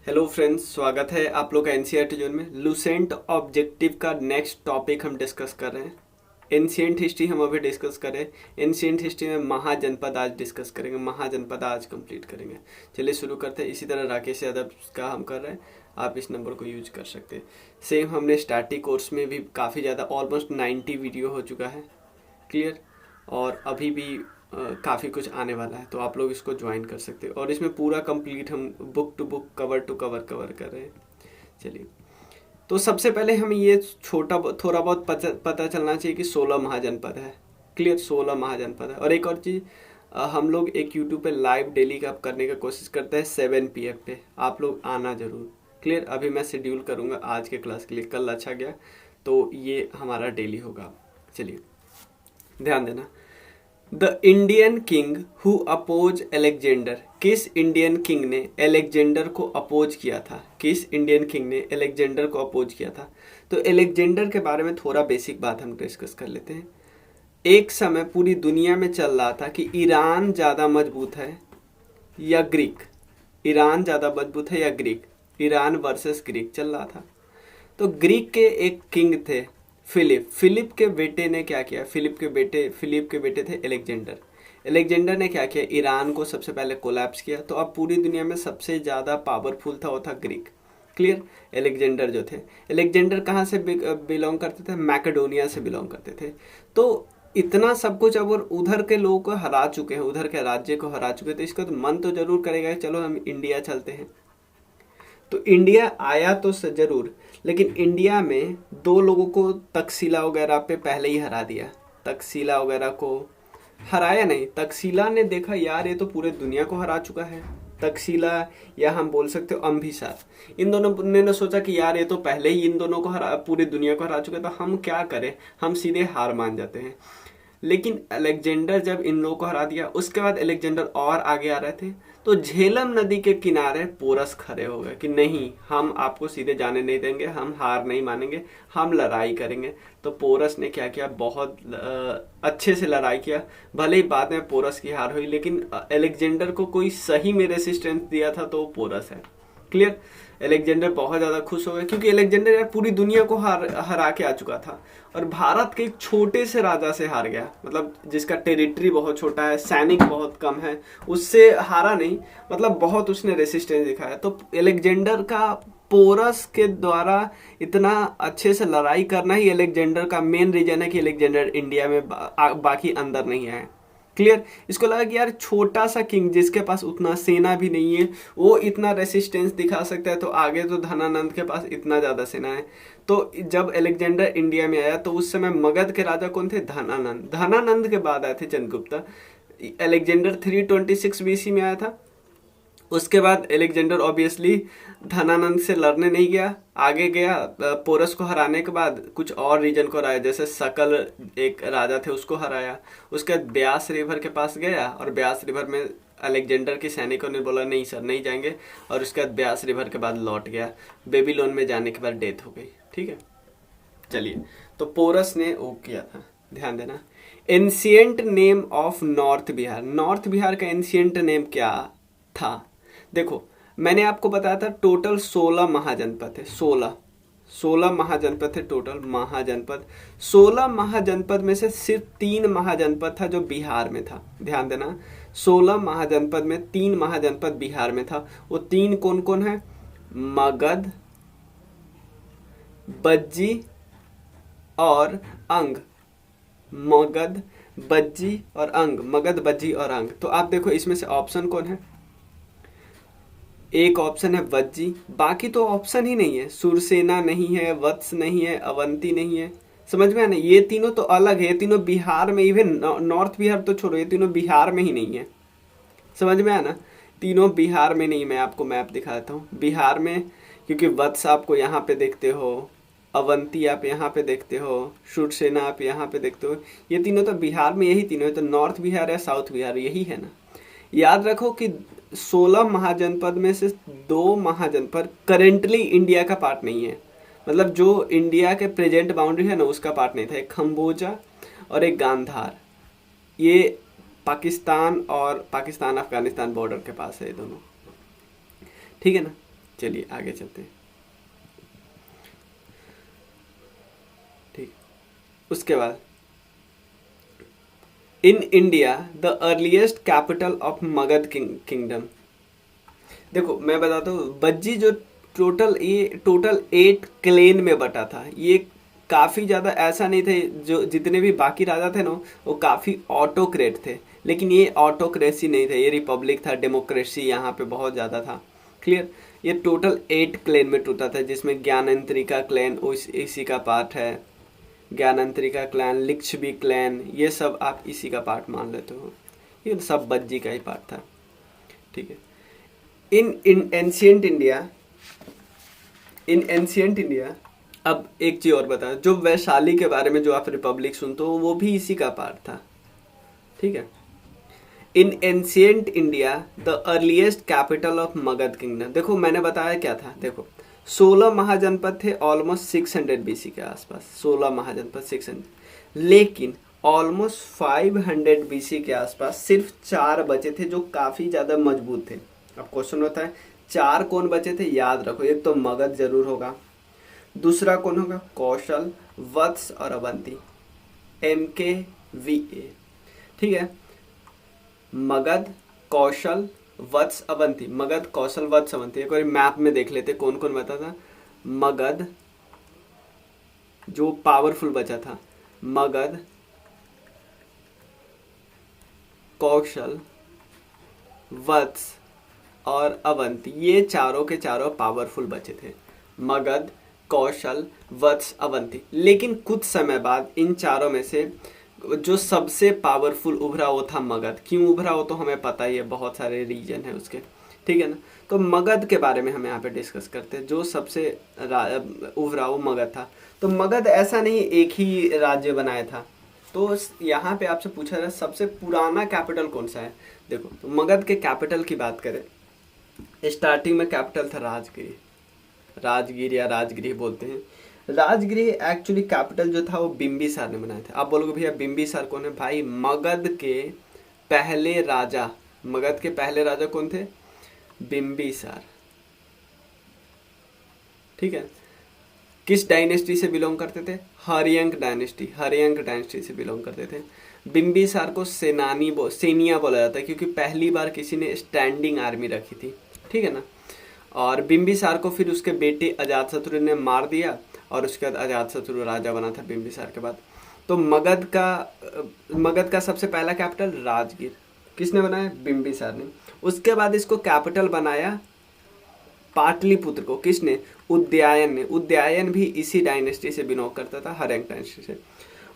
Hello friends, स्वागत है आप लोग का एनसीईआरटी जोन में। लुसेंट ऑब्जेक्टिव का नेक्स्ट टॉपिक हम डिस्कस कर रहे हैं। एंशिएंट हिस्ट्री हम अभी डिस्कस करें। एंशिएंट हिस्ट्री में महाजनपद आज डिस्कस करेंगे, महाजनपद आज कंप्लीट करेंगे। चलिए शुरू करते हैं। इसी तरह राकेश यादव का हम कर रहे हैं, आप इस नंबर को यूज कर सकते हैं। सेम हमने स्टैटिक कोर्स में भी काफ़ी ज़्यादा ऑलमोस्ट 90 वीडियो हो चुका है, क्लियर। और अभी भी काफ़ी कुछ आने वाला है, तो आप लोग इसको ज्वाइन कर सकते हैं। और इसमें पूरा कंप्लीट हम book to book, cover to cover कर रहे हैं। चलिए, तो सबसे पहले हमें ये थोड़ा बहुत पता चलना चाहिए कि 16 महाजनपद है, क्लियर। 16 महाजनपद है। और एक और चीज़, हम लोग एक यूट्यूब पे लाइव डेली का करने का कोशिश करते हैं 7 PM पे। आप लोग आना ज़रूर, क्लियर। अभी मैं शेड्यूल करूँगा आज के क्लास के लिए, कल अच्छा गया तो ये हमारा डेली होगा। चलिए ध्यान देना। The Indian king who oppose Alexander. किस इंडियन किंग ने एलेक्जेंडर को अपोज किया था? किस इंडियन किंग ने एलेक्जेंडर को अपोज किया था? तो एलेक्जेंडर के बारे में थोड़ा बेसिक बात हम डिस्कस कर लेते हैं। एक समय पूरी दुनिया में चल रहा था कि ईरान ज़्यादा मजबूत है या ग्रीक। ईरान ज़्यादा मजबूत है या ग्रीक। ईरान वर्सेस ग्रीक चल रहा था। तो ग्रीक के एक किंग थे फिलिप। फिलिप के बेटे ने क्या किया? फिलिप के बेटे थे एलेक्जेंडर। एलेक्जेंडर ने क्या किया? ईरान को सबसे पहले कोलैप्स किया। तो अब पूरी दुनिया में सबसे ज़्यादा पावरफुल था वो था ग्रीक, क्लियर। एलेक्जेंडर जो थे, एलेक्जेंडर कहाँ से बिलोंग करते थे? मैकेडोनिया से बिलोंग करते थे। तो इतना सब कुछ अब और उधर के लोगों को हरा चुके हैं, उधर के राज्य को हरा चुके हैं, तो इसका तो मन तो जरूर करेगा कि चलो हम इंडिया चलते हैं। तो इंडिया आया तो जरूर, लेकिन इंडिया में दो लोगों को तक्षशिला वगैरह पे पहले ही हरा दिया। तक्षशिला वगैरह को हराया नहीं, तक्षशिला ने देखा यार ये तो पूरे दुनिया को हरा चुका है। तक्षशिला या हम बोल सकते हो अम्बिसार, इन दोनों ने सोचा कि यार ये तो पहले ही इन दोनों को हरा, पूरी दुनिया को हरा चुका है, तो हम क्या करें, हम सीधे हार मान जाते हैं। लेकिन अलेक्जेंडर जब इन लोगों को हरा दिया, उसके बाद अलेक्जेंडर और आगे आ रहे थे, तो झेलम नदी के किनारे पोरस खड़े हो गए कि नहीं, हम आपको सीधे जाने नहीं देंगे, हम हार नहीं मानेंगे, हम लड़ाई करेंगे। तो पोरस ने क्या किया? बहुत अच्छे से लड़ाई किया। भले ही बाद में पोरस की हार हुई, लेकिन अलेक्जेंडर को कोई सही में रेसिस्टेंस दिया था तो वो पोरस है, क्लियर। एलेक्जेंडर बहुत ज़्यादा खुश हो गए, क्योंकि एलेक्जेंडर यार पूरी दुनिया को हरा के आ चुका था, और भारत के एक छोटे से राजा से हार गया, मतलब जिसका टेरिटरी बहुत छोटा है, सैनिक बहुत कम है, उससे हारा नहीं, मतलब बहुत उसने रेसिस्टेंस दिखाया। तो एलेक्जेंडर का पोरस के द्वारा इतना अच्छे से लड़ाई करना ही एलेक्जेंडर का मेन रीजन है कि एलेक्जेंडर इंडिया में बाकी अंदर नहीं आए, क्लियर। इसको लगा कि यार छोटा सा किंग जिसके पास उतना सेना भी नहीं है, वो इतना रेसिस्टेंस दिखा सकता है, तो आगे तो धनानंद के पास इतना ज़्यादा सेना है। तो जब अलेक्जेंडर इंडिया में आया तो उस समय मगध के राजा कौन थे? धनानंद। धनानंद के बाद आए थे चंद्रगुप्ता। अलेक्जेंडर 326 BC में आया था। उसके बाद एलेक्जेंडर ऑब्वियसली धनानंद से लड़ने नहीं गया, आगे गया पोरस को हराने के बाद कुछ और रीजन को हराया, जैसे सकल एक राजा थे उसको हराया। उसके बाद ब्यास रिवर के पास गया, और ब्यास रिवर में अलेक्जेंडर के सैनिकों ने बोला नहीं सर नहीं जाएंगे, और उसके बाद ब्यास रिवर के बाद लौट गया। बेबीलोन में जाने के बाद डेथ हो गई, ठीक है। चलिए, तो पोरस ने वो किया था, ध्यान देना। Ancient name of north Bihar. North Bihar का एंशिएंट नेम क्या था? देखो, मैंने आपको बताया था टोटल 16 महाजनपद थे। 16 महाजनपद थे टोटल महाजनपद। 16 महाजनपद में से सिर्फ 3 महाजनपद था जो बिहार में था, ध्यान देना। 16 महाजनपद में 3 महाजनपद बिहार में था। वो 3 कौन कौन है? मगध, बज्जी और अंग। मगध, बज्जी और अंग। मगध, बज्जी और अंग। तो आप देखो इसमें से ऑप्शन कौन है? एक ऑप्शन है वज्जी, बाकी तो ऑप्शन ही नहीं है। सुरसेना नहीं है, वत्स नहीं है, अवंती नहीं है। समझ में आना? ये तीनों तो अलग है, ये तीनों बिहार में, इवन नॉर्थ बिहार तो छोड़ो, ये तीनों बिहार में ही नहीं है। समझ में आना? तीनों बिहार में नहीं। मैं आपको मैप दिखा देता हूँ। बिहार में, क्योंकि वत्स आपको यहाँ पे देखते हो, अवंती आप यहाँ पे देखते हो, सुरसेना आप यहाँ पे देखते हो, ये तीनों तो बिहार में, यही तीनों है। तो नॉर्थ बिहार या साउथ बिहार यही है ना। याद रखो कि 16 महाजनपद में से 2 महाजनपद करेंटली इंडिया का पार्ट नहीं है, मतलब जो इंडिया के प्रेजेंट बाउंड्री है ना उसका पार्ट नहीं था। एक खम्बोजा और एक गांधार, ये पाकिस्तान और पाकिस्तान अफगानिस्तान बॉर्डर के पास है ये दोनों, ठीक है ना। चलिए आगे चलते हैं। ठीक, उसके बाद in India the earliest capital of Magadh kingdom. देखो मैं बताता हूँ, बज्जी जो टोटल 8 क्लेन में बटा था। ये काफ़ी ज़्यादा ऐसा नहीं थे, जो जितने भी बाकी राजा थे ना वो काफ़ी ऑटोक्रेट थे, लेकिन ये ऑटोक्रेसी नहीं था, ये रिपब्लिक था, डेमोक्रेसी यहाँ पे बहुत ज़्यादा था। क्लियर। ये टोटल 8 क्लेन में टूटा था, जिसमें ज्ञानंत्रिका क्लैन इसी का पार्ट है, ज्ञानंत्रिका क्लैन, लिच्छवी क्लैन, ये सब आप इसी का पार्ट मान लेते हो, ये सब बज्जी का ही पार्ट था। ठीक है। इन एंशियंट इंडिया अब एक चीज और बता, जो वैशाली के बारे में जो आप रिपब्लिक सुनते हो वो भी इसी का पार्ट था। ठीक है। In ancient India the earliest capital of Magadh kingdom. देखो मैंने बताया क्या था, देखो 16 महाजनपद थे ऑलमोस्ट 600 बीसी के आसपास, 16 महाजनपद 600, लेकिन ऑलमोस्ट 500 बीसी के आसपास सिर्फ 4 बचे थे जो काफी ज्यादा मजबूत थे। अब क्वेश्चन होता है 4 कौन बचे थे, याद रखो, एक तो मगध जरूर होगा, दूसरा कौन होगा, कौशल, वत्स और अवंती, MKVA। ठीक है। मगध, कौशल, वत्स, अवंती, मगध, कौशल, वत्स, अवंती। एक बार मैप में देख लेते कौन कौन बचा था। मगध जो पावरफुल बचा था, मगध, कौशल, वत्स और अवंती, ये चारों के चारों पावरफुल बचे थे, मगध, कौशल, वत्स, अवंती। लेकिन कुछ समय बाद इन चारों में से जो सबसे पावरफुल उभरा वो था मगध। क्यों उभरा वो तो हमें पता ही है, बहुत सारे रीजन है उसके। ठीक है ना। तो मगध के बारे में हम यहाँ पे डिस्कस करते हैं, जो सबसे उभरा वो मगध था। तो मगध ऐसा नहीं एक ही राज्य बनाया था, तो यहाँ पे आपसे पूछा जाए सबसे पुराना कैपिटल कौन सा है। देखो तो मगध के कैपिटल की बात करें, स्टार्टिंग में कैपिटल था राजगिरी, राजगीर या राजगिरी बोलते हैं। राजगिरी एक्चुअली कैपिटल जो था वो बिंबिसार ने बनाया था। आप बोलोगे भैया बिंबिसार कौन है, भाई मगध के पहले राजा, मगध के पहले राजा कौन थे, बिंबिसार। ठीक है। किस डायनेस्टी से बिलोंग करते थे, हरियंक डायनेस्टी से बिलोंग करते थे। बिंबिसार को सेनिया बोला जाता है, क्योंकि पहली बार किसी ने स्टैंडिंग आर्मी रखी थी। ठीक है ना। और बिंबिसार को फिर उसके बेटे अजातशत्रु ने मार दिया, और उसके बाद अजातशत्रु राजा बना था बिंबिसार के बाद। तो मगध का सबसे पहला कैपिटल राजगीर किसने बनाया, बिंबिसार ने। उसके बाद इसको कैपिटल बनाया पाटलिपुत्र को किसने, उदयायन ने। उदयायन भी इसी डायनेस्टी से बिलोंग करता था, हर्यंक डायनेस्टी से।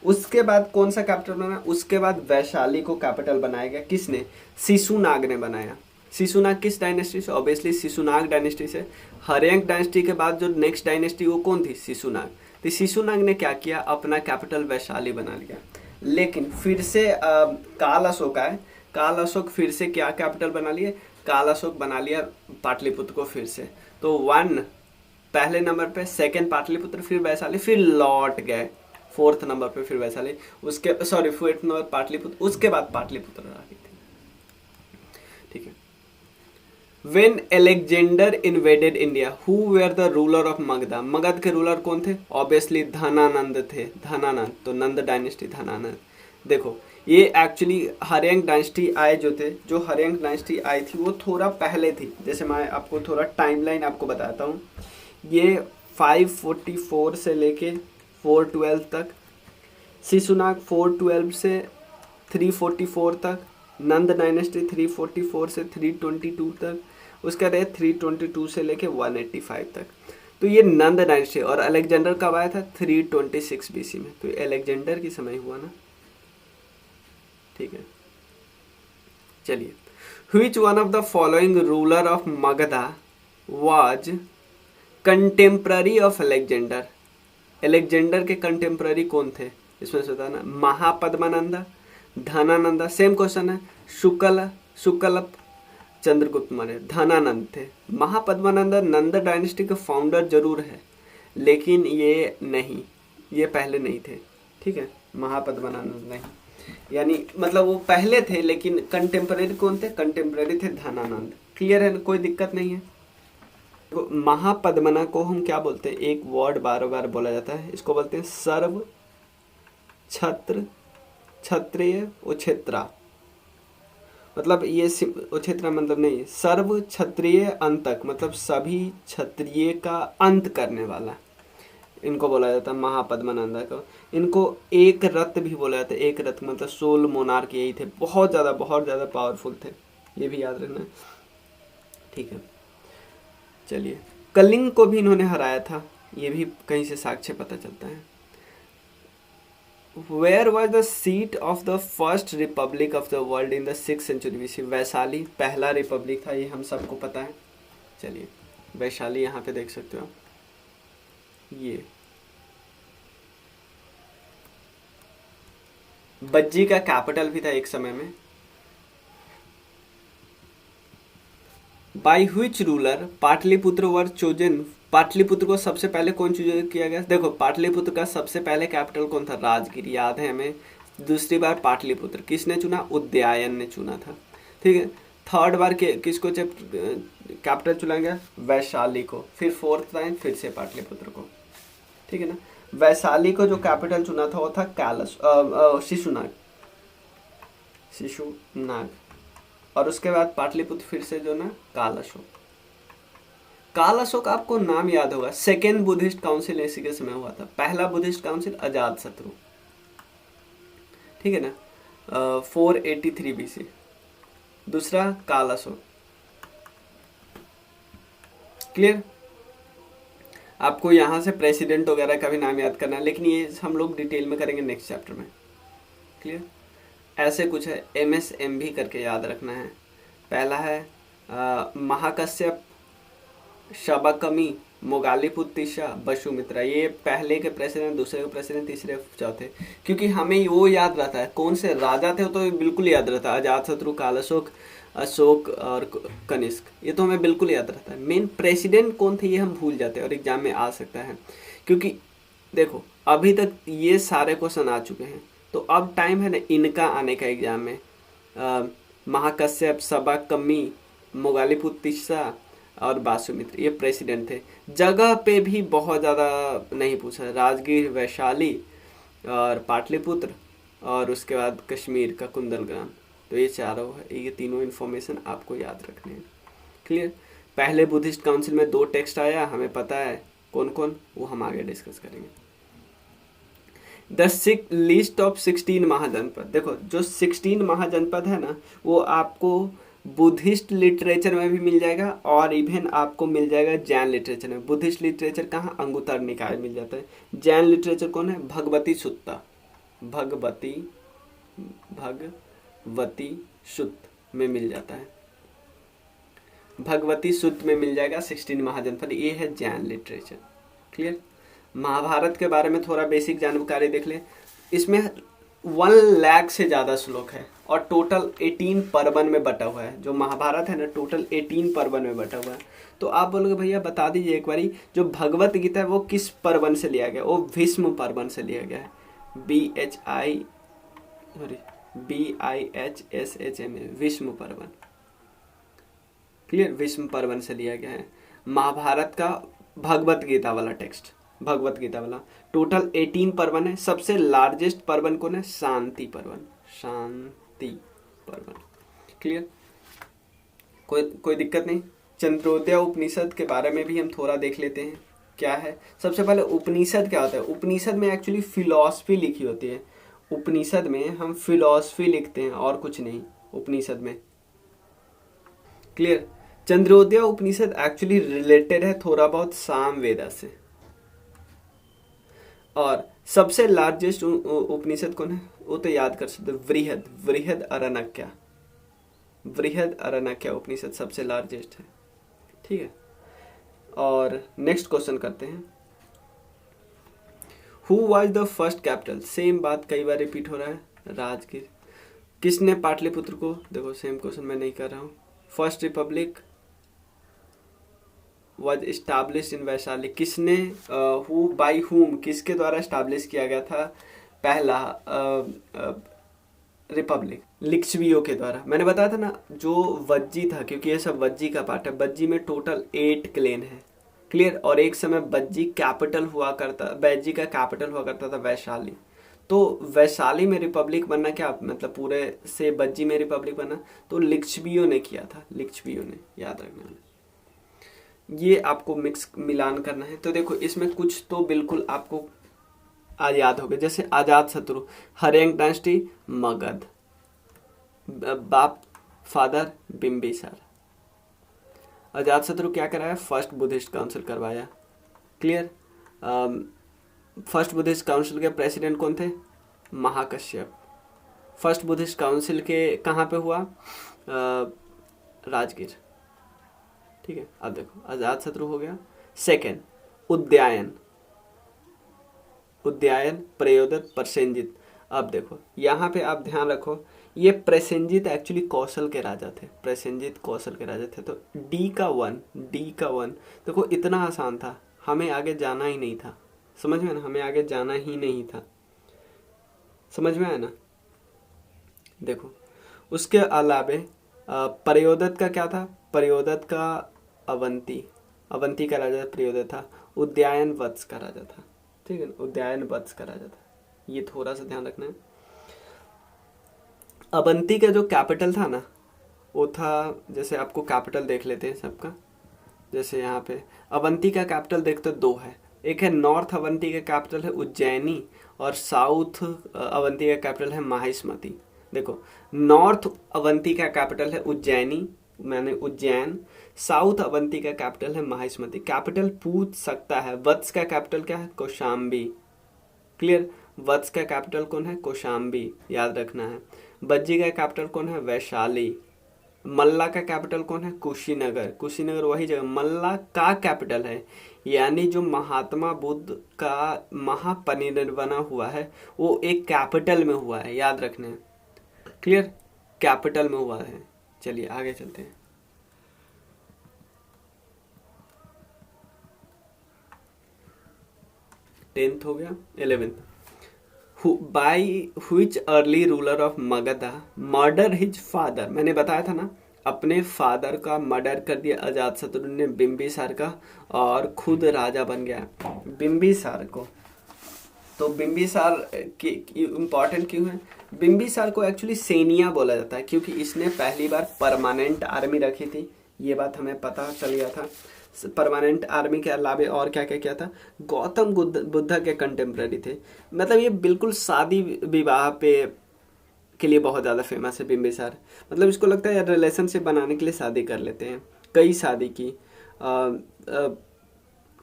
उसके बाद कौन सा कैपिटल बना, उसके बाद वैशाली को कैपिटल बनाया गया, किसने, शिशुनाग ने बनाया। शिशुनाग किस डायनेस्टी से, ऑब्वियसली शिशुनाग डायनेस्टी से। हर्यंक डायनेस्टी के बाद जो नेक्स्ट डायनेस्टी वो कौन थी, शिशुनाग। तो शिशुनाग ने क्या किया, अपना कैपिटल वैशाली बना लिया। लेकिन फिर से काल अशोक आए, काल अशोक फिर से क्या कैपिटल बना लिए, काल अशोक बना लिया पाटलिपुत्र को फिर से। तो 1 पहले नंबर पे, सेकंड पाटलिपुत्र, फिर वैशाली, फिर लौट गए 4th नंबर पे, फिर वैशाली, उसके 4th नंबर पाटलिपुत्र, उसके बाद पाटलिपुत्र आ गई थी। ठीक है। When Alexander invaded India, who were the ruler of Magधा? Magadh के रूलर कौन थे? ऑब्वियसली धनानंद थे, धनानंद, तो नंद डायनेस्टी, धनानंद। देखो ये एक्चुअली हर्यंक डायनेस्टी आए जो थे, जो हर्यंक डायनेस्टी आई थी वो थोड़ा पहले थी। जैसे मैं आपको थोड़ा टाइमलाइन आपको बताता हूँ। ये 544 से लेके 412 तक, शिशुनाग 412 से 344 तक, नंद डायनेस्टी 344 से 322 तक, उसका रहे 322 से लेके 185 तक। तो ये नंद डायनेस्टी। और अलेक्जेंडर कब आया था, 326 बीसी में। तो अलेक्जेंडर की समय हुआ ना। ठीक है। चलिए, which one of the following ruler of Magadha was contemporary of Alexander. Alexander के कंटेम्प्ररी कौन थे इसमें से बताना। महापद्मानंदा, धनानंदा, सेम क्वेश्चन है। शुक्ल चंद्रगुप्त मौर्य, धनानंद थे। महापद्मानंदा नंद डायनेस्टी के फाउंडर जरूर है, लेकिन ये पहले नहीं थे। ठीक है। महापद्मानंद नहीं, यानी मतलब वो पहले थे, लेकिन कंटेम्पररी कौन थे, कंटेम्पररी थे धनानंद। क्लियर है, कोई दिक्कत नहीं है। तो महापद्मना को हम क्या बोलते हैं, एक वर्ड बार बार बोला जाता है, इसको बोलते हैं सर्व छत्र क्षत्रिय उछेत्रा। मतलब ये उछेत्रा मतलब नहीं, सर्व क्षत्रिय अंतक, मतलब सभी क्षत्रिय का अंत करने वाला, इनको बोला जाता है महापद्मनंदा को। इनको एक रथ भी बोला जाता है, एक रथ मतलब सोल मोनार्क यही थे, बहुत ज़्यादा पावरफुल थे, ये भी याद रखना है, ठीक है। चलिए, कलिंग को भी इन्होंने हराया था, ये भी कहीं से साक्ष्य पता चलता है। Where was the seat of the first republic of the world in the 6th century BC? Vaishali पहला रिपब्लिक था, ये हम सबको पता है। चलिए, वैशाली यहाँ पे देख सकते हो, ये बज्जी का कैपिटल भी था एक समय में। By which ruler Pataliputra were chosen, Pataliputra को सबसे पहले कौन चूज किया गया? देखो, पाटलिपुत्र का सबसे पहले कैपिटल कौन था? राजगिर, याद है हमें। दूसरी बार पाटलिपुत्र किसने चुना? उदयायन ने चुना था, ठीक है। थर्ड बार किसको कैपिटल चुना गया? वैशाली को। फिर फोर्थ टाइम फिर से पाटलिपुत्र को, ठीक है ना। वैशाली को जो कैपिटल चुना था वो था कैलस शिशुनाग, शिशुनाग। और उसके बाद पाटलिपुत्र फिर से जो ना काल अशोक। काल अशोक आपको नाम याद होगा, सेकेंड बुद्धिस्ट काउंसिल इसी के समय हुआ था। पहला बुद्धिस्ट काउंसिल अजात शत्रु, ठीक है ना, 483 BC। दूसरा काल अशोक, क्लियर। आपको यहाँ से प्रेसिडेंट वगैरह का भी नाम याद करना है, लेकिन ये हम लोग डिटेल में करेंगे नेक्स्ट चैप्टर में, क्लियर। ऐसे कुछ है, MSMB करके याद रखना है। पहला है महाकश्यप, शबकमी, मोगालीपुत्तिशा, बसुमित्रा। ये पहले के प्रेसिडेंट, दूसरे के प्रेसिडेंट, तीसरे चौथे, क्योंकि हमें वो याद रहता है कौन से राजा थे, तो बिल्कुल याद रहता है, अजातशत्रु, काल अशोक, अशोक और कनिष्क, ये तो हमें बिल्कुल याद रहता है। मेन प्रेसिडेंट कौन थे ये हम भूल जाते हैं और एग्जाम में आ सकता है, क्योंकि देखो अभी तक ये सारे क्वेश्चन आ चुके हैं, तो अब टाइम है ना इनका आने का एग्जाम में। महाकश्यप, शबकमी, मोगालीपुत्तिशा और बासुमित्र, ये प्रेसिडेंट थे। जगह पे भी बहुत ज़्यादा नहीं पूछा, राजगीर, वैशाली और पाटलिपुत्र, और उसके बाद कश्मीर का कुंदलग्राम। तो ये चारों है, ये तीनों इन्फॉर्मेशन आपको याद रखने हैं, क्लियर। पहले बुद्धिस्ट काउंसिल में 2 टेक्स्ट आया, हमें पता है कौन कौन, वो हम आगे डिस्कस करेंगे। The list of 16 महाजनपद। देखो, जो 16 महाजनपद है ना, वो आपको बुद्धिस्ट लिटरेचर में भी मिल जाएगा और इवन आपको मिल जाएगा जैन लिटरेचर में। बुद्धिस्ट लिटरेचर कहाँ? अंगुत्तर निकाय मिल जाता है। जैन लिटरेचर कौन है? भगवती सुत्ता, भगवती सुत्त में मिल जाता है, भगवती सुत्त में मिल जाएगा 16 महाजनपद। ये है जैन लिटरेचर, क्लियर। महाभारत के बारे में थोड़ा बेसिक जानकारी देख ले। इसमें 1 लाख से ज़्यादा श्लोक है और टोटल 18 पर्वन में बटा हुआ है। जो महाभारत है ना, टोटल 18 पर्वन में बटा हुआ है। तो आप बोलोगे भैया बता दीजिए एक बारी, जो भगवत गीता है वो किस पर्वन से लिया गया? वो भीष्म पर्वन से लिया गया है, BIHSHM, भीष्म पर्वन, क्लियर। भीष्म पर्वन से लिया गया है महाभारत का भगवत गीता वाला टेक्स्ट, भगवत गीता वाला। टोटल 18 पर्वन है। सबसे लार्जेस्ट पर्वन कौन है? शांति पर्वन, शांति पर्वन, क्लियर। कोई दिक्कत नहीं। चंद्रोदय उपनिषद के बारे में भी हम थोड़ा देख लेते हैं, क्या है। सबसे पहले उपनिषद क्या होता है? उपनिषद में एक्चुअली फिलॉसफी लिखी होती है। उपनिषद में हम फिलॉसफी लिखते हैं और कुछ नहीं उपनिषद में, क्लियर। चंद्रोदय उपनिषद एक्चुअली रिलेटेड है थोड़ा बहुत सामवेदा से। और सबसे लार्जेस्ट उपनिषद कौन है? वो तो याद कर सकते, वृहद अरण्यक, वृहद अरण्यक उपनिषद सबसे लार्जेस्ट है, ठीक है। और नेक्स्ट क्वेश्चन करते हैं, who was the first capital? Same बात कई बार रिपीट हो रहा है, राजगीर। किसने पाटलिपुत्र को, देखो सेम क्वेश्चन मैं नहीं कर रहा हूँ। First Republic was established in Vaishali. किसने, who by whom, किसके द्वारा एस्टैब्लिश किया गया था? पहला रिपब्लिक लिच्छवियों के द्वारा। मैंने बताया था ना जो वज्जी था, क्योंकि ये सब वज्जी का पार्ट है। वज्जी में टोटल 8 क्लेन है, क्लियर। और एक समय वज्जी कैपिटल हुआ करता, वज्जी का कैपिटल हुआ करता था वैशाली। तो वैशाली में रिपब्लिक बनना क्या मतलब, पूरे से वज्जी में रिपब्लिक बनना तो लिच्छवियों ने किया था, लिच्छवियों ने, याद रखना। ये आपको मिक्स मिलान करना है। तो देखो इसमें कुछ तो बिल्कुल आपको आज याद हो गए, जैसे अजात शत्रु, हरेंग डायनेस्टी, मगध, बाप फादर बिम्बिसार। अजात शत्रु क्या कराया, फर्स्ट बुद्धिस्ट काउंसिल करवाया, क्लियर। फर्स्ट बुद्धिस्ट काउंसिल के प्रेसिडेंट कौन थे, महाकश्यप। फर्स्ट बुद्धिस्ट काउंसिल के कहाँ पे हुआ, राजगीर, ठीक है। अब देखो अजात शत्रु हो गया। सेकेंड उद्यायन, उद्यायन, प्रयोदत, प्रसेनजित। अब देखो यहाँ पे आप ध्यान रखो, ये प्रसेनजित एक्चुअली कौशल के राजा थे, प्रसेनजित कौशल के राजा थे। तो डी का वन देखो इतना आसान था, हमें आगे जाना ही नहीं था, समझ में ना, हमें आगे जाना ही नहीं था, समझ में आया ना। देखो उसके अलावे प्रयोदत का क्या था, प्रयोदत का अवंती का राजा प्रयोदत था। उद्यायन वत्स का राजा था, ठीक है ना, उद्यायन वत्स का राजा था, ये थोड़ा सा ध्यान रखना है। अवंती का जो कैपिटल था ना वो था, जैसे आपको कैपिटल देख लेते हैं सबका, जैसे यहाँ पे अवंती का कैपिटल देखते दो है, एक है नॉर्थ अवंती का कैपिटल है उज्जैनी, और साउथ अवंती का कैपिटल है माहिष्मती। देखो नॉर्थ अवंती का कैपिटल है उज्जैनी, मैंने उज्जैन। साउथ अवंती का कैपिटल है माहिष्मती। कैपिटल पूछ सकता है, वत्स का कैपिटल क्या है, कौशाम्बी, क्लियर। वत्स का कैपिटल कौन है, कौशाम्बी, याद रखना है। बज्जी का कैपिटल कौन है, वैशाली। मल्ला का कैपिटल कौन है, कुशीनगर, कुशीनगर वही जगह मल्ला का कैपिटल है, यानी जो महात्मा बुद्ध का महापरिनिर्वाण हुआ है वो एक कैपिटल में हुआ है, याद रखना है, क्लियर, कैपिटल में हुआ है। चलिए आगे चलते हैं। टेंथ हो गया। 11th, by which early ruler of Magadha murder his father। मैंने बताया था ना, अपने फादर का मर्डर कर दिया अजातशत्रु ने, बिम्बिसार का, और खुद राजा बन गया बिम्बिसार को। तो बिम्बिसार की इम्पोर्टेंट क्यों है, बिम्बिसार को एक्चुअली सेनिया बोला जाता है क्योंकि इसने पहली बार परमानेंट आर्मी रखी थी, ये बात हमें पता चल गया था। परमानेंट आर्मी के अलावा और क्या क्या किया था, गौतम बुद्ध के कंटेम्प्रेरी थे। मतलब ये बिल्कुल शादी विवाह पे के लिए बहुत ज़्यादा फेमस है बिम्बिसार। मतलब इसको लगता है रिलेशनशिप बनाने के लिए शादी कर लेते हैं, कई शादी की।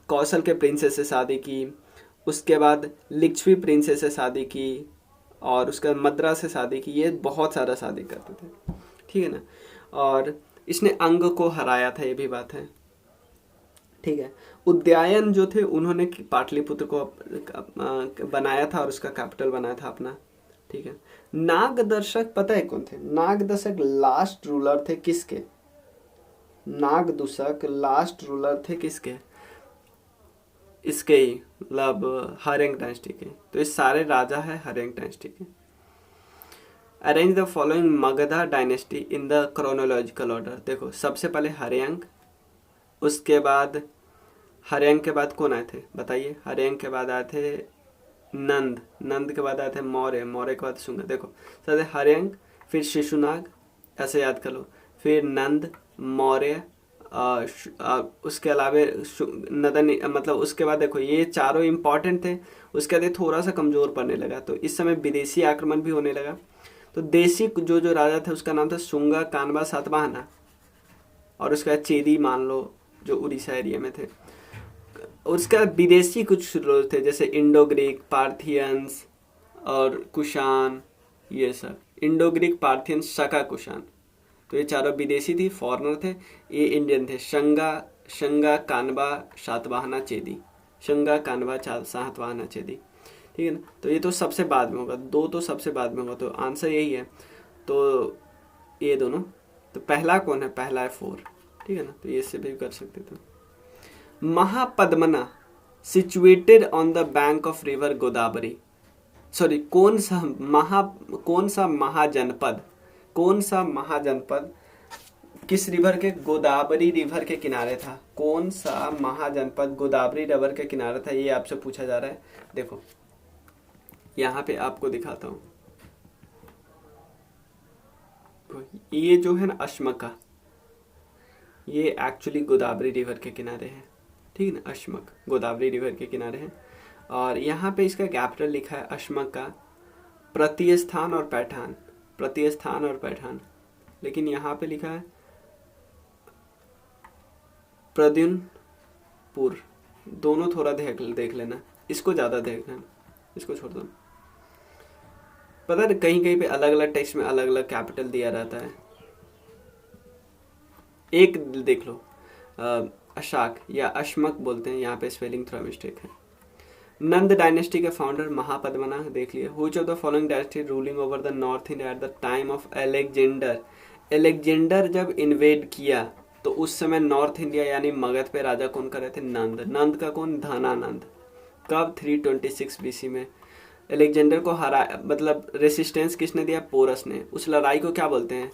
कौशल के प्रिंसेस से शादी की, उसके बाद लिच्छवी प्रिंसेस से शादी की, और उसके बाद मद्रा से शादी की। ये बहुत सारा शादी करते थे, ठीक है ना। और इसने अंग को हराया था, ये भी बात है, ठीक है। उद्यायन जो थे उन्होंने पाटलिपुत्र को बनाया था और उसका कैपिटल बनाया था अपना, ठीक है। नागदर्शक पता है कौन थे, नागदर्शक लास्ट रूलर थे किसके, नागदूषक लास्ट रूलर थे किसके, इसके ही, मतलब हरेंग डायनेस्टी के। तो ये सारे राजा है हरेंग डायनेस्टी के। Arrange the following Magadha dynasty in the chronological order. देखो सबसे पहले हरेंग, उसके बाद हरेंग के बाद कौन आए थे बताइए, हरेंग के बाद आए थे नंद, नंद के बाद आए थे मौर्य, मौर्य के बाद शुंग। देखो सबसे हरेंग, फिर शिशुनाग, ऐसे याद कर लो, फिर नंद, मौर्य, उसके अलावा नदन, मतलब उसके बाद देखो ये चारों इंपॉर्टेंट थे। उसके बाद थोड़ा सा कमजोर पड़ने लगा, तो इस समय विदेशी आक्रमण भी होने लगा। तो देशी जो जो राजा थे उसका नाम था शुंगा, कानबा, सातवाहना, और उसके बाद चेदी मान लो जो उड़ीसा एरिया में थे। उसका विदेशी कुछ लोग थे जैसे इंडो ग्रीक, पार्थियंस और कुषाण, ये सब इंडो ग्रीक, पार्थियंस, शका, कुषाण। तो ये चारों विदेशी थी, फॉरेनर थे। ये इंडियन थे, शंगा, कानबा, सातवाहना, चेदी, शंगा, कानबा, सातवाहना, चेदी, ठीक है ना। तो ये तो सबसे बाद में होगा, दो तो सबसे बाद में होगा, तो आंसर यही है। तो ये दोनों, तो पहला कौन है, पहला है 4, ठीक है ना। तो ये से भी कर सकते थे। महापद्मना situated on the bank of river Godavari. Sorry, कौन सा महाजनपद किस रिवर के, गोदावरी रिवर के किनारे था? कौन सा महाजनपद गोदावरी रिवर के किनारे था, ये आपसे पूछा जा रहा है। देखो यहाँ पे आपको दिखाता हूँ, ये जो है ना अश्मका, ये एक्चुअली गोदावरी रिवर के किनारे है, ठीक है ना। अश्मक गोदावरी रिवर के किनारे है, और यहाँ पे इसका कैपिटल लिखा है अश्मका, प्रतिस्थान और पैठान, लेकिन यहाँ पे लिखा है प्रद्युम्नपुर। दोनों थोड़ा देख लेना, इसको ज़्यादा देख लेना, इसको छोड़ दो। पता है कहीं कहीं पे अलग अलग टेक्स्ट में अलग अलग कैपिटल दिया रहता है। एक देख लो, अशाक या अश्मक बोलते हैं, यहाँ पे स्पेलिंग थोड़ा मिस्टेक है। नंद डायनेस्टी के फाउंडर महापद्मना, देख लिए। Which of the following dynasty ruling over the north India at the time of Alexander. Alexander जब इन्वेड किया तो उस समय नॉर्थ इंडिया यानी मगध पे राजा कौन कर रहे थे? नंद। नंद का कौन? धनानंद। कब? 326 बीसी में। एलेक्जेंडर को हरा, मतलब रेसिस्टेंस किसने दिया? पोरस ने। उस लड़ाई को क्या बोलते हैं?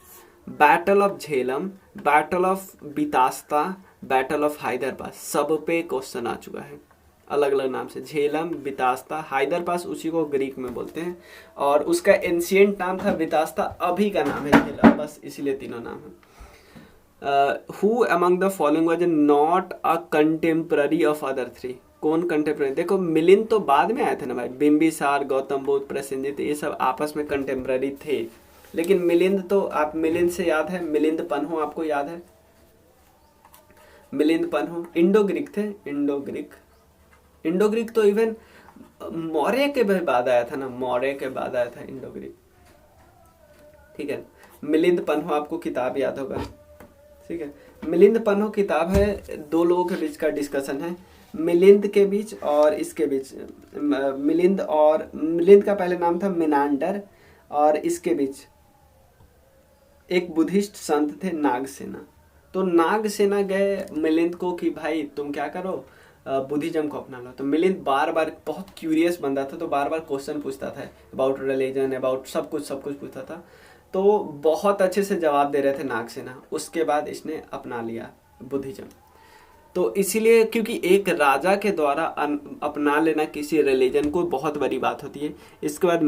Battle of Jhelum, battle of Vitasta, battle of Hydaspes. सब पे क्वेश्चन आ चुका है अलग अलग नाम से। झेलम, बितास्ता, हैदर पास उसी को ग्रीक में बोलते हैं, और उसका एंशिएंट नाम था बितास्ता, अभी का नाम है झेलम, बस इसीलिए तीनों नाम है। Who among the following was not a contemporary of other three? कौन कंटेम्प्रेरी? देखो मिलिंद तो बाद में आए थे ना भाई, बिंबिसार, गौतम बुद्ध, प्रसेनजित, ये सब आपस में कंटेम्प्रेरी थे, लेकिन मिलिंद तो आप, मिलिंद से याद है, मिलिंद पन्हु आपको याद है? मिलिंद पन्हु इंडो ग्रीक थे, इंडो ग्रीक तो इवन मौर्य के बाद आया था ना, मौर्य के बाद आया था इंडो ग्रीक, ठीक है। मिलिंद पन्हु आपको किताब याद होगा, ठीक है। मिलिंद पन्हु किताब है, दो लोगों के बीच का डिस्कशन है, मिलिंद के बीच और इसके बीच। मिलिंद का पहले नाम था मिनांडर, और इसके बीच एक बुद्धिस्ट संत थे नागसेना। तो नागसेना गए मिलिंद को कि भाई तुम क्या करो, बुद्धिज्म को अपना लो। तो मिलिंद बार बार, बहुत क्यूरियस बंदा था, तो बार बार क्वेश्चन पूछता था अबाउट रिलीजन, अबाउट सब कुछ पूछता था, तो बहुत अच्छे से जवाब दे रहे थे नागसेना। उसके बाद इसने अपना लिया बुद्धिज्म। तो इसीलिए, क्योंकि एक राजा के द्वारा अपना लेना किसी रिलीजन को बहुत बड़ी बात होती है। इसके बाद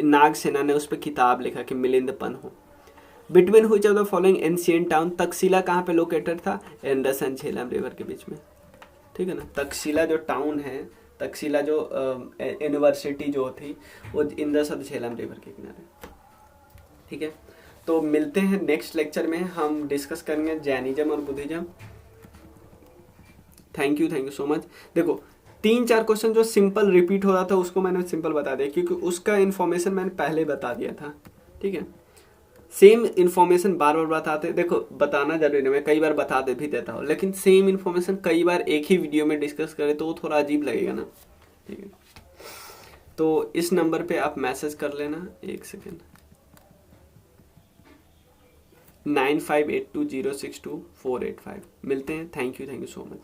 नागसेना ने उस पर किताब लिखा कि Milind Panha. Between which of the following ancient town, Taxila कहाँ पे लोकेटेड था? इंडस एंड झेलम रिवर के बीच में, ठीक है ना। तक्षशिला जो टाउन है, तक्षशिला जो यूनिवर्सिटी जो थी, वो इंडस और झेलम रिवर के किनारे, ठीक है। तो मिलते हैं नेक्स्ट लेक्चर में, हम डिस्कस करेंगे जैनिज्म और Buddhism. Thank you so much. देखो 3-4 क्वेश्चन जो सिंपल रिपीट हो रहा था उसको मैंने सिंपल बता दिया, क्योंकि उसका इन्फॉर्मेशन मैंने पहले बता दिया था, ठीक है। सेम इन्फॉर्मेशन बार बार बताते, देखो बताना जरूरी है, मैं कई बार बता दे भी देता हूँ, लेकिन सेम इन्फॉर्मेशन कई बार एक ही वीडियो में डिस्कस करें तो वो थोड़ा अजीब लगेगा ना, ठीक है। तो इस नंबर पे आप मैसेज कर लेना, 1 सेकेंड, 9582062485। मिलते हैं। Thank you so much.